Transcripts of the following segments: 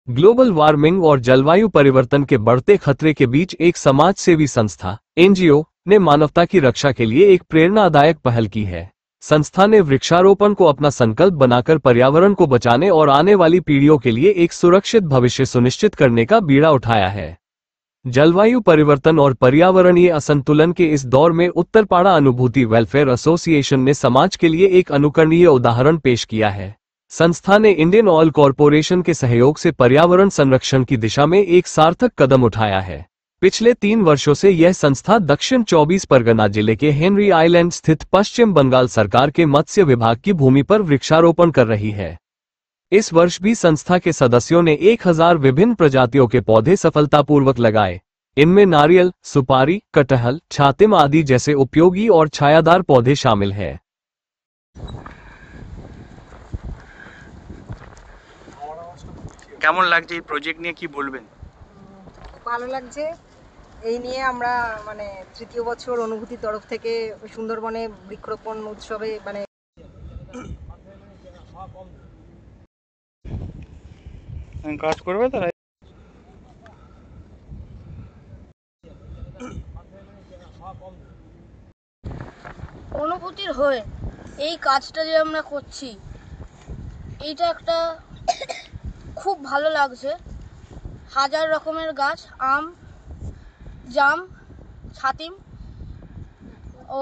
Global warming और जलवायु परिवर्तन के बढ़ते खतरे के बीच एक समाज सेवी संस्था एनजीओ ने मानवता की रक्षा के लिए एक प्रेरणादायक पहल की है। संस्था ने वृक्षारोपण को अपना संकल्प बनाकर पर्यावरण को बचाने और आने वाली पीढ़ियों के लिए एक सुरक्षित भविष्य सुनिश्चित करने का बीड़ा उठाया है। जलवायु परिवर्तन और पर्यावरणीय असंतुलन के इस दौर में उत्तरपाड़ा अनुभूति वेलफेयर एसोसिएशन ने समाज के लिए एक अनुकरणीय उदाहरण पेश किया है। संस्था ने इंडियन ऑयल कॉरपोरेशन के सहयोग से पर्यावरण संरक्षण की दिशा में एक सार्थक कदम उठाया है। पिछले 3 वर्षों से यह संस्था दक्षिण 24 परगना जिले के हेनरी आइलैंड स्थित पश्चिम बंगाल सरकार के मत्स्य विभाग की भूमि पर वृक्षारोपण कर रही है। इस वर्ष भी संस्था के सदस्यों ने 1000 विभिन्न प्रजातियों के पौधे सफलतापूर्वक लगाए। इनमें नारियल, सुपारी, कटहल, छातिम आदि जैसे उपयोगी और छायादार पौधे शामिल हैं। কেমন লাগছে এই প্রজেক্ট নিয়ে, কি বলবেন? ভালো লাগছে। এই নিয়ে আমরা মানে তৃতীয় বছর অনুভূতি তরফ থেকে সুন্দরবনে বৃক্ষরোপণ উৎসবে মানে কাজ করবে তারা। অনুভূতির হয়ে এই কাজটা যে আমরা করছি, এইটা একটা খুব ভালো লাগছে। হাজার রকমের গাছ, আম, জাম, ছাতিম ও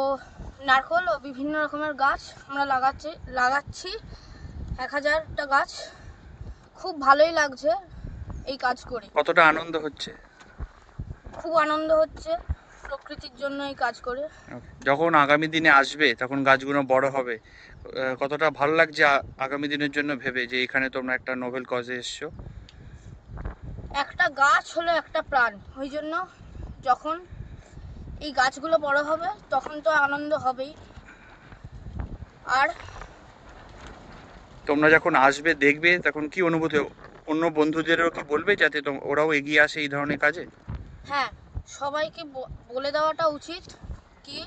নারকেল ও বিভিন্ন রকমের গাছ আমরা লাগাচ্ছি 1000টা গাছ। খুব ভালোই লাগছে এই কাজ করে। কতটা আনন্দ হচ্ছে? খুব আনন্দ হচ্ছে প্রকৃতির জন্য এই কাজ করে। যখন আগামী দিনে আসবে তখন গাছগুলো বড় হবে, কতটা ভালো লাগছে আগামী দিনের জন্য ভেবে যে এখানে তোমরা একটা নোবেল কজে এসছো? একটা গাছ হলো একটা প্রাণ, ওই জন্য যখন এই গাছগুলো বড় হবে তখন তো আনন্দ হবেই। আর তোমরা যখন আসবে দেখবে তখন কি অনুভূতি, অন্য বন্ধুদেরও কি বলবে যাতে ওরাও এগিয়ে আসে এই ধরনের কাজে? হ্যাঁ, সবাইকে বলে দেওয়াটা উচিত কি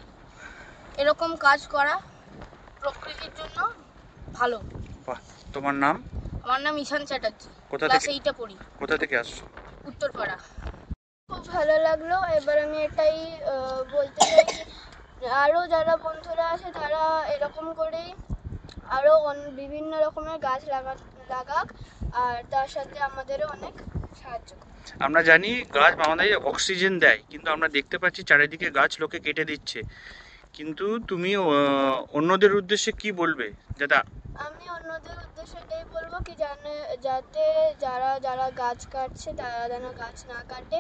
এরকম কাজ করা প্রকৃতির জন্য ভালো। বাহ, তোমার নাম? আমার নাম ঈশান চ্যাটার্জি, কোথা ক্লাস থেকে? 8-এ পড়ি। কোথা থেকে আসছো? উত্তরপাড়া। খুব ভালো লাগলো। এবার আমি এটাই বলতে চাই আরও যারা বন্ধুরা আছে তারা এরকম করেই আরও বিভিন্ন রকমের গাছ লাগাক, আর তার সাথে আমাদেরও অনেক সাহায্য করে। আমরা জানি গাছ আমাদের অক্সিজেন দেয়, কিন্তু আমরা দেখতে পাচ্ছি চারিদিকে গাছ লোকে কেটে দিচ্ছে। কিন্তু তুমি অন্যদের উদ্দেশ্যে কি বলবে? যাতে আমি অন্যদের উদ্দেশ্যে এটাই বলবো কি যাতে যারা গাছ কাটছে তারা যেন গাছ না কাটে,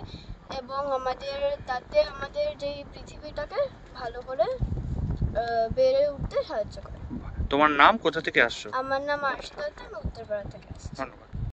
এবং আমাদের যেই পৃথিবীটাকে ভালো করে বেড়ে উঠতে সাহায্য করে। তোমার নাম? কোথা থেকে আসছো? আমার নাম আশিতা, আমি উত্তরপাড়া থেকে আসছি। ধন্যবাদ।